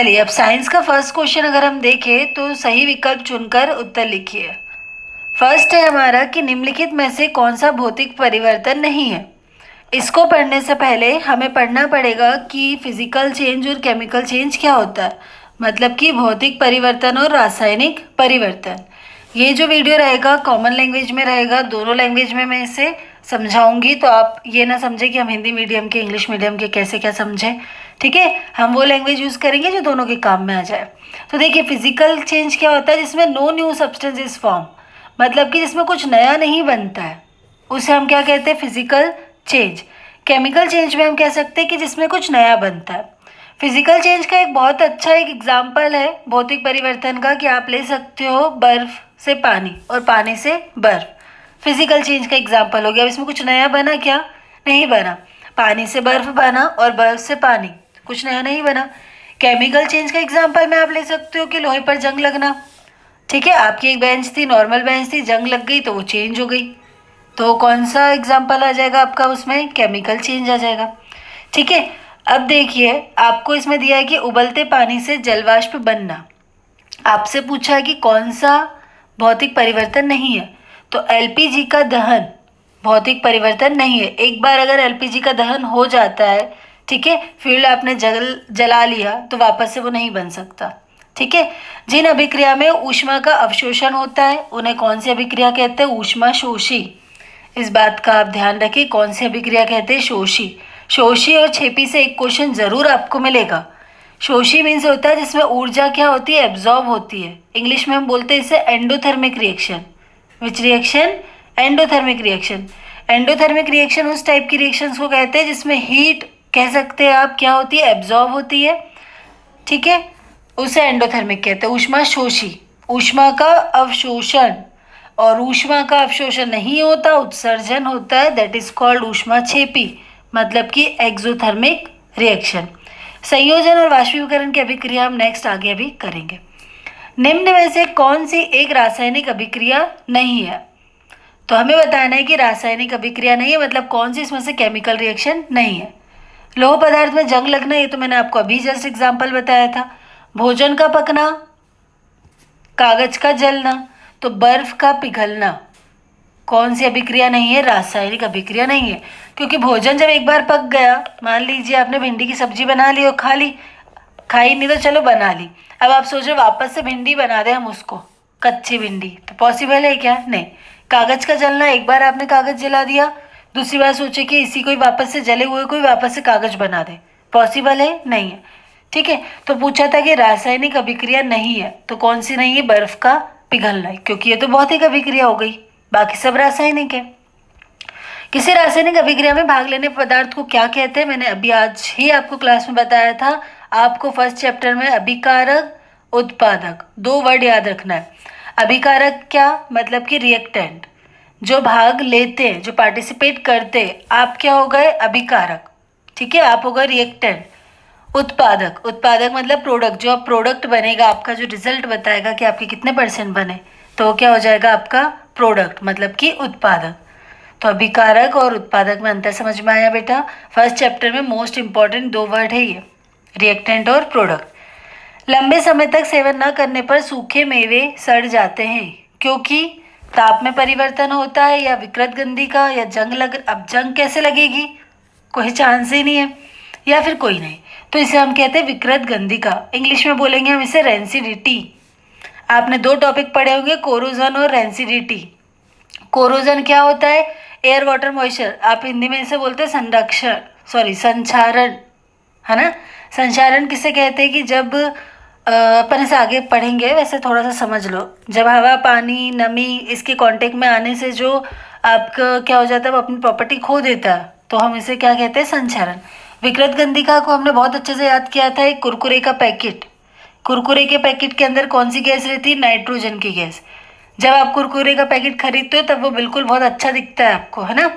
चलिए अब साइंस का फर्स्ट क्वेश्चन अगर हम देखें तो सही विकल्प चुनकर उत्तर लिखिए। फर्स्ट है हमारा कि निम्नलिखित में से कौन सा भौतिक परिवर्तन नहीं है। इसको पढ़ने से पहले हमें पढ़ना पड़ेगा कि फिजिकल चेंज और केमिकल चेंज क्या होता है, मतलब कि भौतिक परिवर्तन और रासायनिक परिवर्तन। ये जो वीडियो रहेगा कॉमन लैंग्वेज में रहेगा, दोनों लैंग्वेज में मैं इसे समझाऊंगी, तो आप ये ना समझें कि हम हिंदी मीडियम के इंग्लिश मीडियम के कैसे क्या समझें। ठीक है, हम वो लैंग्वेज यूज़ करेंगे जो दोनों के काम में आ जाए। तो देखिए फिजिकल चेंज क्या होता है, जिसमें no new substance is form, मतलब कि जिसमें कुछ नया नहीं बनता है, उसे हम क्या कहते हैं, फिजिकल चेंज। केमिकल चेंज में हम कह सकते हैं कि जिसमें कुछ नया बनता है। फिजिकल चेंज का एक बहुत अच्छा एक एग्जाम्पल है भौतिक परिवर्तन का कि आप ले सकते हो बर्फ से पानी और पानी से बर्फ। फिजिकल चेंज का एग्जाम्पल हो गया। अब इसमें कुछ नया बना क्या? नहीं बना। पानी से बर्फ बना और बर्फ से पानी, कुछ नया नहीं बना। केमिकल चेंज का एग्जाम्पल में आप ले सकते हो कि लोहे पर जंग लगना। ठीक है, आपकी एक बेंच थी, नॉर्मल बेंच थी, जंग लग गई तो वो चेंज हो गई, तो कौन सा एग्जाम्पल आ जाएगा आपका उसमें? केमिकल चेंज आ जाएगा। ठीक है, अब देखिए आपको इसमें दिया है कि उबलते पानी से जलवाष्प बनना। आपसे पूछा है कि कौन सा भौतिक परिवर्तन नहीं है, तो एलपीजी का दहन भौतिक परिवर्तन नहीं है। एक बार अगर एलपीजी का दहन हो जाता है, ठीक है, फ्यूल आपने जला लिया तो वापस से वो नहीं बन सकता। ठीक है, जिन अभिक्रिया में ऊष्मा का अवशोषण होता है उन्हें कौन सी अभिक्रिया कहते हैं? ऊष्मा शोषी। इस बात का आप ध्यान रखिए, कौन सी अभिक्रिया कहते हैं? शोषी। शोषी और छेपी से एक क्वेश्चन जरूर आपको मिलेगा। शोषी मीन्स होता है जिसमें ऊर्जा क्या होती है? एब्जॉर्ब होती है। इंग्लिश में हम बोलते हैं इसे endothermic reaction. Which reaction? Endothermic reaction. Endothermic reaction उस टाइप की रिएक्शंस को कहते हैं जिसमें हीट कह सकते हैं आप क्या होती है? एब्जॉर्ब होती है। ठीक है, उसे एंडोथर्मिक कहते हैं। ऊष्मा शोषी, ऊष्मा का अवशोषण, और ऊष्मा का अवशोषण नहीं होता, उत्सर्जन होता है, दैट इज कॉल्ड ऊष्मा छेपी, मतलब कि एक्सोथर्मिक रिएक्शन। संयोजन और वाष्पीकरण की अभिक्रिया हम नेक्स्ट आगे अभी करेंगे। निम्न में से कौन सी एक रासायनिक अभिक्रिया नहीं है? तो हमें बताना है कि रासायनिक अभिक्रिया नहीं है, मतलब कौन सी इसमें से केमिकल रिएक्शन नहीं है। लोह पदार्थ में जंग लगना, ये तो मैंने आपको अभी जस्ट एग्जाम्पल बताया था। भोजन का पकना, कागज का जलना, तो बर्फ का पिघलना कौन सी अभिक्रिया नहीं है? रासायनिक अभिक्रिया नहीं है। क्योंकि भोजन जब एक बार पक गया, मान लीजिए आपने भिंडी की सब्जी बना ली और खा ली, खाई नहीं तो चलो बना ली, अब आप सोच रहे वापस से भिंडी बना दें हम उसको, कच्ची भिंडी, तो पॉसिबल है क्या? नहीं। कागज का जलना, एक बार आपने कागज जला दिया, दूसरी बार सोचे कि इसी को ही वापस से जले हुए को ही वापस से कागज बना दे, पॉसिबल है? नहीं है। ठीक है, तो पूछा था कि रासायनिक अभिक्रिया नहीं है, तो कौन सी नहीं है? बर्फ का पिघलना है, क्योंकि ये तो भौतिक अभिक्रिया हो गई, बाकी सब रासायनिक है। किसी रासायनिक अभिक्रिया में भाग लेने पदार्थ को क्या कहते हैं? मैंने अभी आज ही आपको क्लास में बताया था। आपको फर्स्ट चैप्टर में अभिकारक, उत्पादक, दो वर्ड याद रखना है। अभिकारक क्या मतलब? कि रिएक्टेंट, जो भाग लेते हैं, जो पार्टिसिपेट करते हैं, आप क्या हो गए? अभिकारक। ठीक है, आप हो गए रिएक्टेंट। उत्पादक, उत्पादक मतलब प्रोडक्ट, जो आप प्रोडक्ट बनेगा, आपका जो रिजल्ट बताएगा कि आपके कितने परसेंट बने, तो क्या हो जाएगा? आपका प्रोडक्ट, मतलब कि उत्पादक। तो अभिकारक और उत्पादक में अंतर समझ में आया बेटा? फर्स्ट चैप्टर में मोस्ट इंपॉर्टेंट दो वर्ड है ये, रिएक्टेंट और प्रोडक्ट। लंबे समय तक सेवन न करने पर सूखे मेवे सड़ जाते हैं, क्योंकि ताप में परिवर्तन होता है, या विकृत गंधी का, या जंग लग। अब जंग कैसे लगेगी? कोई चांस ही नहीं है, या फिर कोई नहीं, तो इसे हम कहते हैं विकृत गंधी का। इंग्लिश में बोलेंगे हम इसे रेंसिडिटी। आपने दो टॉपिक पढ़े होंगे, कोरोजन और रेंसिडिटी। कोरोजन क्या होता है? एयर वाटर मॉइस्चर, आप हिंदी में इसे बोलते हैं संरक्षण, सॉरी संचारण, है ना। संचारण किसे कहते हैं? कि जब अपन इसे आगे पढ़ेंगे, वैसे थोड़ा सा समझ लो। जब हवा, पानी, नमी इसके कांटेक्ट में आने से जो आपका क्या हो जाता है, वो अपनी प्रॉपर्टी खो देता है, तो हम इसे क्या कहते हैं? संचारण। विकृत गंधिका को हमने बहुत अच्छे से याद किया था। एक कुरकुरे का पैकेट, कुरकुरे के पैकेट के अंदर कौन सी गैस रहती है? नाइट्रोजन की गैस। जब आप कुरकुरे का पैकेट खरीदते हो तब वो बिल्कुल बहुत अच्छा दिखता है आपको, है ना।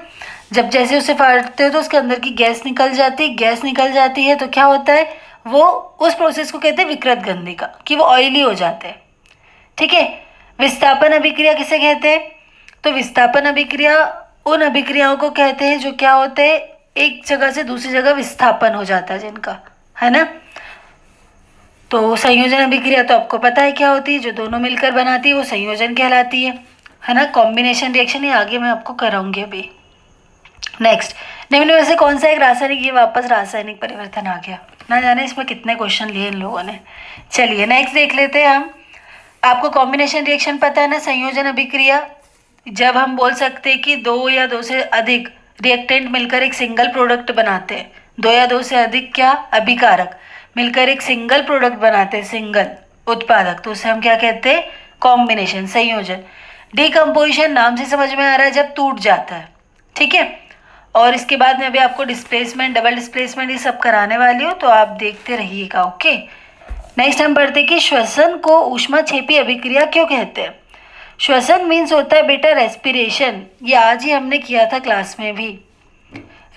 जब जैसे उसे फाड़ते हो तो उसके अंदर की गैस निकल जाती है, गैस निकल जाती है तो क्या होता है? वो उस प्रोसेस को कहते हैं विकृत गंधिका, कि वो ऑयली हो जाते हैं। ठीक है, विस्थापन अभिक्रिया किसे कहते हैं? तो विस्थापन अभिक्रिया उन अभिक्रियाओं को कहते हैं जो क्या होते हैं? एक जगह से दूसरी जगह विस्थापन हो जाता है जिनका, है ना। तो संयोजन अभिक्रिया तो आपको पता है क्या होती है, जो दोनों मिलकर बनाती है वो संयोजन कहलाती है ना। कॉम्बिनेशन रिएक्शन ये आगे मैं आपको कराऊंगी अभी। नेक्स्ट, निम्न में से कौन सा एक रासायनिक, ये वापस रासायनिक परिवर्तन आ गया, ना जाने इसमें कितने क्वेश्चन लिए इन लोगों ने। चलिए नेक्स्ट देख लेते हैं हम। आपको कॉम्बिनेशन रिएक्शन पता है ना, संयोजन अभिक्रिया जब हम बोल सकते हैं कि दो या दो से अधिक रिएक्टेंट मिलकर एक सिंगल प्रोडक्ट बनाते हैं, दो या दो से अधिक क्या अभिकारक मिलकर एक सिंगल प्रोडक्ट बनाते हैं, सिंगल उत्पादक, तो उसे हम क्या कहते हैं, कॉम्बिनेशन, संयोजन। डिकम्पोजिशन नाम से समझ में आ रहा है जब टूट जाता है, ठीक है। और इसके बाद में अभी आपको डिस्प्लेसमेंट, डबल डिस्प्लेसमेंट ये सब कराने वाली हो, तो आप देखते रहिएगा, ओके। नेक्स्ट हम पढ़ते कि श्वसन को ऊष्माक्षेपी अभिक्रिया क्यों कहते हैं। श्वसन मीन्स होता है बेटा रेस्पिरेशन, ये आज ही हमने किया था क्लास में भी।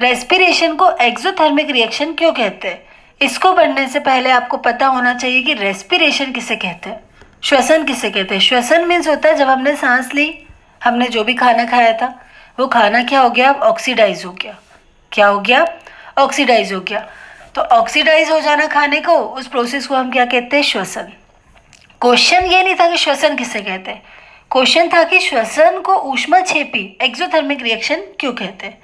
रेस्पिरेशन को एक्सोथर्मिक रिएक्शन क्यों कहते हैं, इसको पढ़ने से पहले आपको पता होना चाहिए कि रेस्पिरेशन किसे कहते हैं, श्वसन किसे कहते हैं। श्वसन मीन्स होता है जब हमने सांस ली, हमने जो भी खाना खाया था वो खाना क्या हो गया, ऑक्सीडाइज हो गया। क्या हो गया, ऑक्सीडाइज हो गया। तो ऑक्सीडाइज हो जाना खाने को, उस प्रोसेस को हम क्या कहते हैं, श्वसन। क्वेश्चन ये नहीं था कि श्वसन किसे कहते हैं, क्वेश्चन था कि श्वसन को ऊष्माक्षेपी एक्सोथर्मिक रिएक्शन क्यों कहते हैं।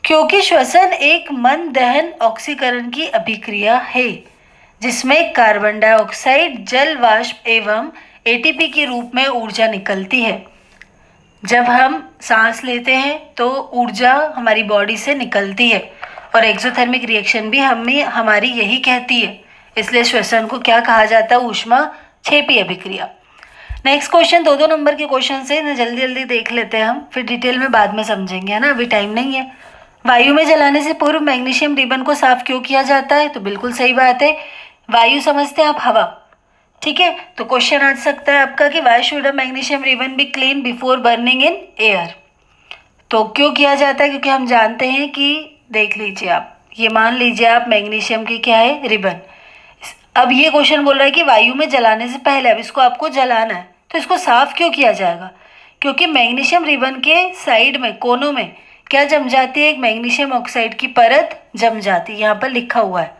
क्योंकि श्वसन एक मंद दहन ऑक्सीकरण की अभिक्रिया है जिसमें कार्बन डाइऑक्साइड, जल वाष्प एवं एटीपी के रूप में ऊर्जा निकलती है। जब हम सांस लेते हैं तो ऊर्जा हमारी बॉडी से निकलती है, और एक्सोथर्मिक रिएक्शन भी हमारी यही कहती है, इसलिए श्वसन को क्या कहा जाता है, ऊष्माक्षेपी अभिक्रिया। नेक्स्ट क्वेश्चन, दो नंबर के क्वेश्चन से ना जल्दी जल्दी देख लेते हैं हम, फिर डिटेल में बाद में समझेंगे, है ना, अभी टाइम नहीं है। वायु में जलाने से पूर्व मैग्नीशियम रिबन को साफ क्यों किया जाता है, तो बिल्कुल सही बात है, वायु समझते हैं आप हवा, ठीक है। तो क्वेश्चन आ सकता है आपका कि why should magnesium ribbon be clean before burning in air. तो क्यों किया जाता है, क्योंकि हम जानते हैं कि, देख लीजिए आप, ये मान लीजिए आप मैग्नीशियम की क्या है, रिबन। अब ये क्वेश्चन बोल रहा है कि वायु में जलाने से पहले, अब इसको आपको जलाना है, तो इसको साफ क्यों किया जाएगा, क्योंकि मैग्नीशियम रिबन के साइड में, कोनों में क्या जम जाती है, एक मैग्नीशियम ऑक्साइड की परत जम जाती है, यहाँ पर लिखा हुआ है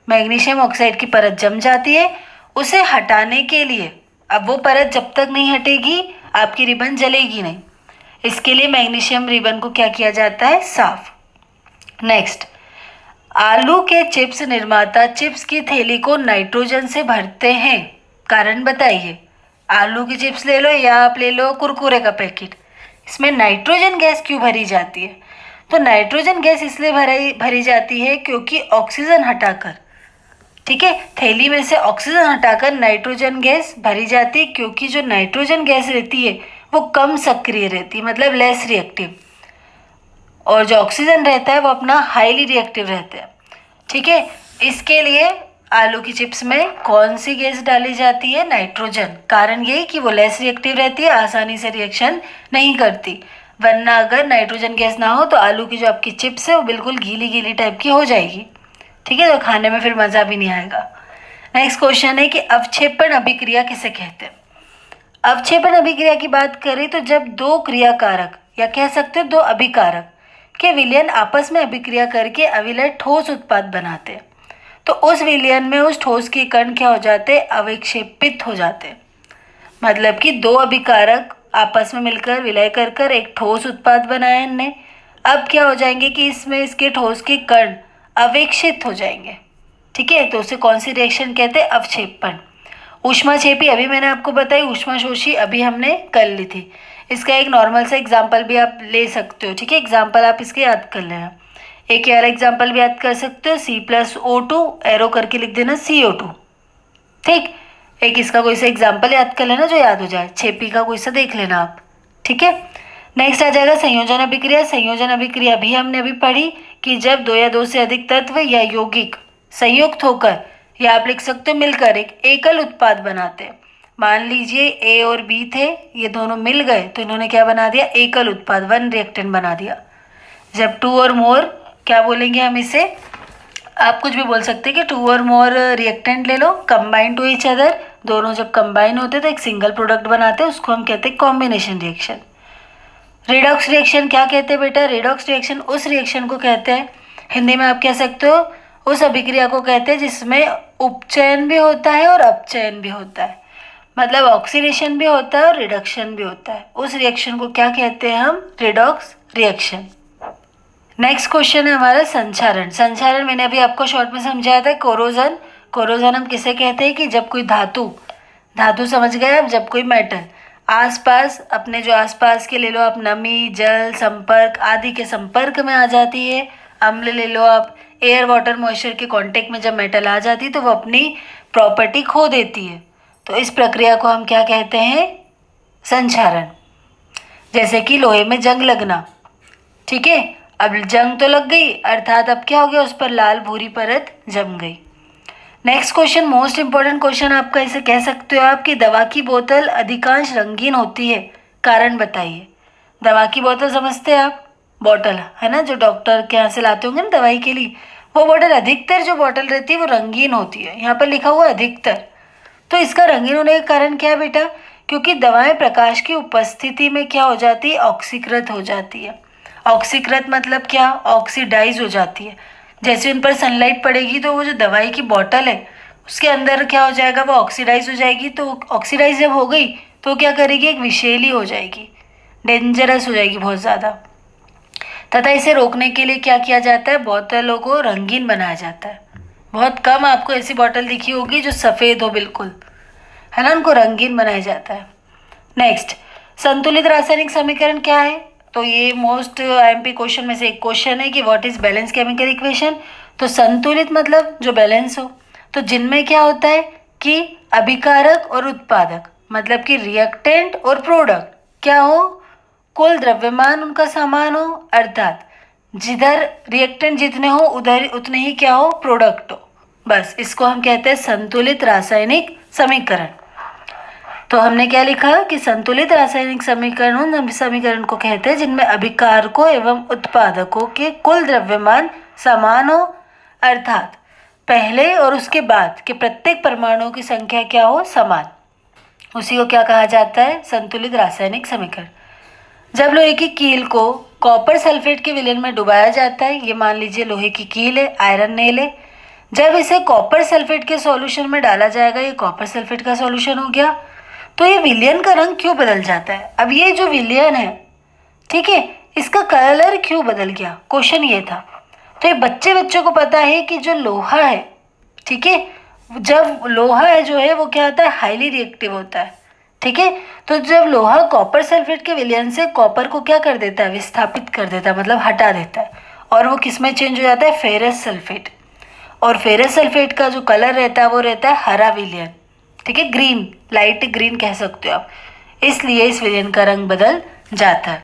मैग्नीशियम ऑक्साइड की परत जम जाती है। उसे हटाने के लिए, अब वो परत जब तक नहीं हटेगी आपकी रिबन जलेगी नहीं, इसके लिए मैग्नीशियम रिबन को क्या किया जाता है, साफ। नेक्स्ट, आलू के चिप्स निर्माता चिप्स की थैली को नाइट्रोजन से भरते हैं, कारण बताइए। आलू की चिप्स ले लो या आप ले लो कुरकुरे का पैकेट, इसमें नाइट्रोजन गैस क्यों भरी जाती है, तो नाइट्रोजन गैस इसलिए भरी जाती है क्योंकि ऑक्सीजन हटाकर, ठीक है, थैली में से ऑक्सीजन हटाकर नाइट्रोजन गैस भरी जाती है, क्योंकि जो नाइट्रोजन गैस रहती है वो कम सक्रिय रहती है, मतलब लेस रिएक्टिव, और जो ऑक्सीजन रहता है वो अपना हाईली रिएक्टिव रहता है, ठीक है। इसके लिए आलू की चिप्स में कौन सी गैस डाली जाती है, नाइट्रोजन, कारण ये कि वो लेस रिएक्टिव रहती है, आसानी से रिएक्शन नहीं करती, वरना अगर नाइट्रोजन गैस ना हो तो आलू की जो आपकी चिप्स है वो बिल्कुल गीली गीली टाइप की हो जाएगी, ठीक है, तो खाने में फिर मज़ा भी नहीं आएगा। नेक्स्ट क्वेश्चन है कि अवक्षेपण अभिक्रिया किसे कहते हैं। अवक्षेपण अभिक्रिया की बात करें तो जब दो क्रियाकारक, या कह सकते हो दो अभिकारक के विलयन आपस में अभिक्रिया करके अविलय ठोस उत्पाद बनाते हैं, तो उस विलयन में उस ठोस के कण क्या हो जाते हैं, अविक्षेपित हो जाते हैं। मतलब कि दो अभिकारक आपस में मिलकर विलय कर कर एक ठोस उत्पाद बनाया इनने, अब क्या हो जाएंगे कि इसमें इसके ठोस के कण अवेक्षित हो जाएंगे, ठीक है, तो उसे कौन सी रिएक्शन कहते हैं, अवक्षेपण। ऊष्माक्षेपी अभी मैंने आपको बताई, ऊष्माशोषी अभी हमने कर ली थी, इसका एक नॉर्मल सा एग्जाम्पल भी आप ले सकते हो, ठीक है, एग्जाम्पल आप इसके याद कर लेना। एक यार एग्जाम्पल भी याद कर सकते हो, C+O2 एरो करके लिख देना CO2, ठीक। एक इसका कोई सा एग्जाम्पल याद कर लेना जो याद हो जाए, छेपी का कोई सा देख लेना आप, ठीक है। नेक्स्ट आ जाएगा संयोजन अभिक्रिया। संयोजन अभिक्रिया भी हमने अभी पढ़ी कि जब दो या दो से अधिक तत्व या यौगिक संयुक्त होकर, या आप लिख सकते हो मिलकर, एक एकल उत्पाद बनाते हैं। मान लीजिए A और B थे, ये दोनों मिल गए तो इन्होंने क्या बना दिया, एकल उत्पाद, वन रिएक्टेंट बना दिया। जब टू और मोर, क्या बोलेंगे हम इसे, आप कुछ भी बोल सकते हैं कि टू और मोर रिएक्टेंट ले लो, कंबाइन टू ईच अदर, दोनों जब कंबाइन होते तो एक सिंगल प्रोडक्ट बनाते हैं, उसको हम कहते हैं कॉम्बिनेशन रिएक्शन। रेडॉक्स रिएक्शन क्या कहते हैं बेटा, रेडॉक्स रिएक्शन उस रिएक्शन को कहते हैं, हिंदी में आप कह सकते हो उस अभिक्रिया को कहते हैं जिसमें उपचयन भी होता है और अपचयन भी होता है, मतलब ऑक्सीडेशन भी होता है और रिडक्शन भी होता है। उस रिएक्शन को क्या कहते हैं हम? Redox reaction. नेक्स्ट क्वेश्चन है हमारा संक्षारण। संक्षारण मैंने अभी आपको शॉर्ट में समझाया था। कोरोजन, कोरोजन हम किसे कहते हैं कि जब कोई धातु, धातु समझ गए आप, जब कोई मेटल आसपास, अपने जो आसपास के ले लो आप, नमी, जल, संपर्क आदि के संपर्क में आ जाती है। अम्ल ले लो आप, एयर वाटर मॉइस्चर के कांटेक्ट में जब मेटल आ जाती है तो वो अपनी प्रॉपर्टी खो देती है। तो इस प्रक्रिया को हम क्या कहते हैं? संक्षारण। जैसे कि लोहे में जंग लगना, ठीक है, अब जंग तो लग गई, अर्थात अब क्या हो गया, उस पर लाल भूरी परत जम गई। Next question, most important question आपका, इसे कह सकते हो आप कि दवा की बोतल अधिकांश रंगीन होती है, कारण बताइए। दवा की बोतल समझते हैं आप? बॉटल है ना, जो डॉक्टर के यहाँ से लाते होंगे ना दवाई के लिए, वो बॉटल, अधिकतर जो बॉटल रहती है वो रंगीन होती है। यहाँ पर लिखा हुआ अधिकतर, तो इसका रंगीन होने का कारण क्या है बेटा? क्योंकि दवाएं प्रकाश की उपस्थिति में क्या हो जाती है? ऑक्सीकृत हो जाती है। ऑक्सीकृत मतलब क्या? ऑक्सीडाइज हो जाती है। जैसे उन पर सनलाइट पड़ेगी तो वो जो दवाई की बोतल है उसके अंदर क्या हो जाएगा? वो ऑक्सीडाइज हो जाएगी। तो ऑक्सीडाइज जब हो गई तो क्या करेगी? एक विषैली हो जाएगी, डेंजरस हो जाएगी बहुत ज़्यादा। तथा इसे रोकने के लिए क्या किया जाता है? बोतलों को रंगीन बनाया जाता है। बहुत कम आपको ऐसी बोतल दिखी होगी जो सफ़ेद हो बिल्कुल, है ना, उनको रंगीन बनाया जाता है। नेक्स्ट, संतुलित रासायनिक समीकरण क्या है? तो ये मोस्ट आईएमपी क्वेश्चन में से एक क्वेश्चन है कि what is balance chemical equation. तो संतुलित मतलब जो बैलेंस हो, तो जिनमें क्या होता है कि अभिकारक और उत्पादक, मतलब कि रिएक्टेंट और प्रोडक्ट क्या हो? कुल द्रव्यमान उनका समान हो, अर्थात जिधर रिएक्टेंट जितने हो उधर उतने ही क्या हो? प्रोडक्ट हो। बस इसको हम कहते हैं संतुलित रासायनिक समीकरण। तो हमने क्या लिखा कि संतुलित रासायनिक समीकरण उन समीकरण को कहते हैं जिनमें अभिकारकों एवं उत्पादकों के कुल द्रव्यमान समान हो, अर्थात पहले और उसके बाद के प्रत्येक परमाणुओं की संख्या क्या हो? समान। उसी को क्या कहा जाता है? संतुलित रासायनिक समीकरण। जब लोहे की कील को कॉपर सल्फेट के विलयन में डुबाया जाता है, ये मान लीजिए लोहे की कील है, आयरन नेल है, जब इसे कॉपर सल्फेट के सॉल्यूशन में डाला जाएगा, ये कॉपर सल्फेट का सॉल्यूशन हो गया, तो ये विलयन का रंग क्यों बदल जाता है? अब ये जो विलयन है, ठीक है, इसका कलर क्यों बदल गया? क्वेश्चन ये था। तो ये बच्चों को पता है कि जो लोहा है, ठीक है, जब लोहा है जो है वो क्या होता है? हाईली रिएक्टिव होता है, ठीक है। तो जब लोहा कॉपर सल्फेट के विलयन से कॉपर को क्या कर देता है? विस्थापित कर देता है, मतलब हटा देता है, और वो किस में चेंज हो जाता है? Ferrous sulphate. और फेरस सल्फेट का जो कलर रहता है वो रहता है हरा विलयन, ठीक है, ग्रीन, लाइट ग्रीन कह सकते हो आप। इसलिए इस विलयन का रंग बदल जाता है।